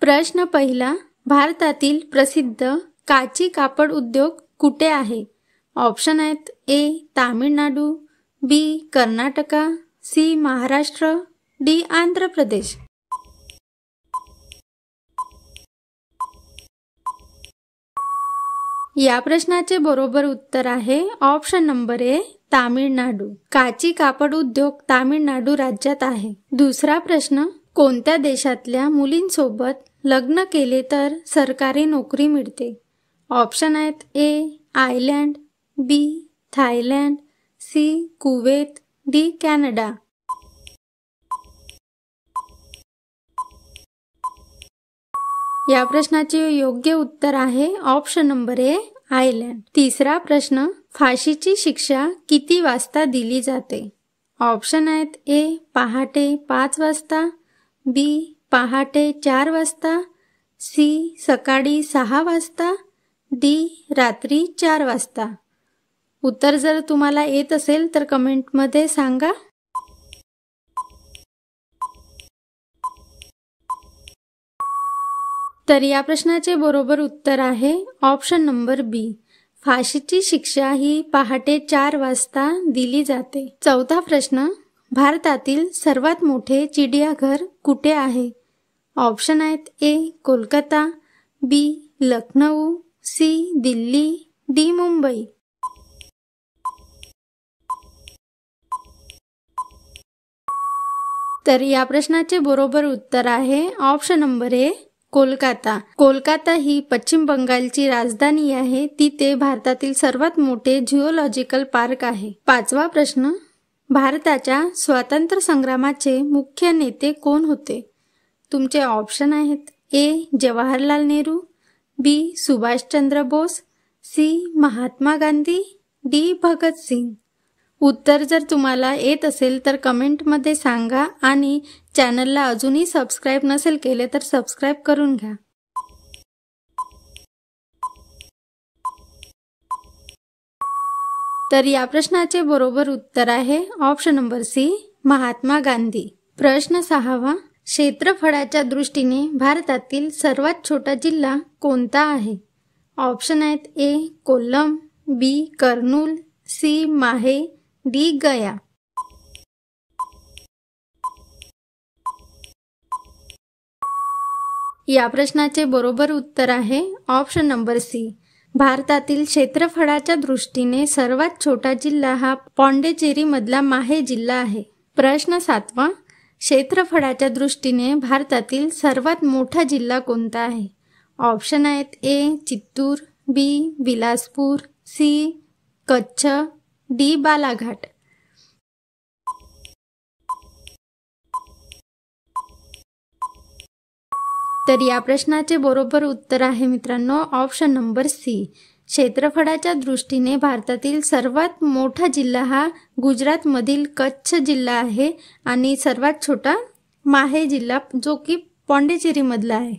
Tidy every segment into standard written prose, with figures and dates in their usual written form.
प्रश्न पहिला, भारतातील प्रसिद्ध काची कापड उद्योग कुठे आहे? ऑप्शन आहेत ए तामिळनाडू, बी कर्नाटका, सी महाराष्ट्र, डी आंध्र प्रदेश. या प्रश्नाचे बरोबर उत्तर आहे ऑप्शन नंबर ए तामिळनाडू. काची कापड उद्योग तामिळनाडू राज्यात आहे. दुसरा प्रश्न, कोणत्या देशातल्या मुलींसोबत लग्न केले तर सरकारी नोकरी मिळते? ऑप्शन आहेत A Ireland, B Thailand, C Kuwait, D Canada. या प्रश्नाचे योग्य उत्तर आहे ऑप्शन नंबर ए आयर्लंड. तिसरा प्रश्न, फाशीची शिक्षा किती वाजता दिली जाते? ऑप्शन आहेत ए पहाटे 5 वाजता, बी पहाटे 4 वाजता, सी सकाळी 6 वाजता, डी रात्री 4 वाजता. उत्तर जर तुम्हाला येत असेल तर कमेंटमध्ये सांगा. तर या प्रश्नाचे बरोबर उत्तर आहे ऑप्शन नंबर बी. फाशीची शिक्षा ही पहाटे 4 वाजता दिली जाते. चौथा प्रश्न, भारतातील सर्वात मोठे चिडियाघर कुठे आहे? ऑप्शन आहेत A Kolkata, B Lucknow, C Delhi, D Mumbai. तर या प्रश्नाचे बरोबर उत्तर आहे option number A Kolkata. Kolkata ही पश्चिम बंगालची राजधानी आहे. तिथे भारतातील सर्वात मोठे झुऑलॉजिकल पार्क आहे. पाचवा प्रश्न, भारताच्या स्वातंत्र्य संग्रामाचे मुख्य नेते कोण होते? तुमचे ऑप्शन आहेत ए जवाहरलाल नेहरू, बी सुभाषचंद्र बोस, सी महात्मा गांधी, डी भगत सिंग. उत्तर जर तुम्हाला येत असेल तर कमेंटमध्ये सांगा आणि चॅनलला अजूनही सबस्क्राईब नसेल केले तर सबस्क्राईब करून घ्या. तर या प्रश्नाचे बरोबर उत्तर आहे option number C Mahatma Gandhi. प्रश्न 6वा, क्षेत्रफळाच्या दृष्टीने भारतातील सर्वात छोटा जिल्हा कोणता आहे? ऑप्शन आहेत ए कोल्लम, बी कर्नूल, सी माहे, डी गया. या प्रश्नाचे बरोबर उत्तर आहे ऑप्शन नंबर सी. भारतातील क्षेत्रफळाच्या दृष्टीने सर्वात छोटा जिल्हा हा पॉंडिचेरी मधला माहे जिल्हा आहे. प्रश्न 7वा, क्षेत्रफळाच्या दृष्टीने भारतातील सर्वात मोठा जिल्हा कोणता आहे? ऑप्शन आहेत ए चित्तूर, बी बिलासपूर, सी कच्छ, डी बालाघाट. तर या प्रश्नाचे बरोबर उत्तर आहे मित्रांनो ऑप्शन नंबर सी. क्षेत्रफळाच्या दृष्टीने भारतातील सर्वात मोठा जिल्हा हा गुजरातमधील कच्छ जिल्हा आहे आणि सर्वात छोटा माहे जिल्हा जो की पॉंडिचेरी मधला आहे.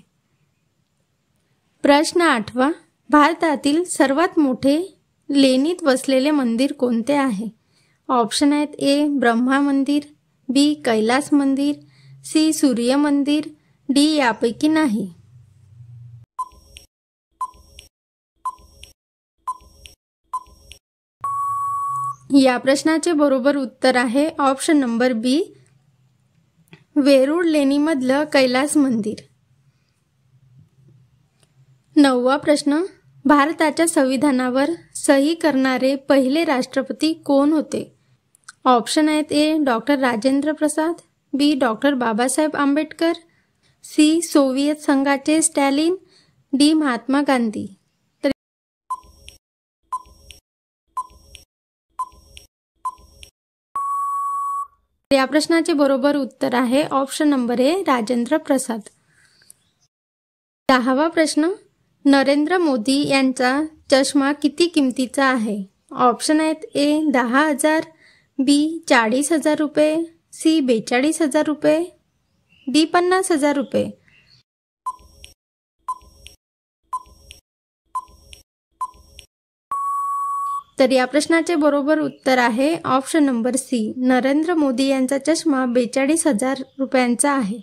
प्रश्न 8वा, भारतातील सर्वात मोठे लेणीत वसलेले मंदिर कोणते आहे? ऑप्शन आहेत ए ब्रह्मा मंदिर, बी कैलास मंदिर, सी सूर्य मंदिर, डी यापैकी नाही. या प्रश्नाचे बरोबर उत्तर आहे ऑप्शन नंबर बी वेरूळ लेणीमधलं कैलास मंदिर. 9वा प्रश्न, भारताच्या संविधानावर सही करणारे पहिले राष्ट्रपती कोण होते? ऑप्शन आहेत A doctor Rajendra Prasad, B doctor Babasaheb Ambedkar, C Soviet संघाचे स्टॅलिन, डी महात्मा गांधी. या प्रश्नाचे बरोबर उत्तर आहे ऑप्शन नंबर ए राजेंद्र प्रसाद. 10वा प्रश्न, नरेंद्र मोदी यांचा चष्मा किती किमतीचा आहे? ऑप्शन आहेत ए 10,000, बी 40,000 रुपये, सी 42,000 रुपये, डी 50,000 रुपये. तर या प्रश्नाचे बरोबर उत्तर आहे option number C. Narendra Modi यांचा चष्मा 42,000 रुपयांचा आहे.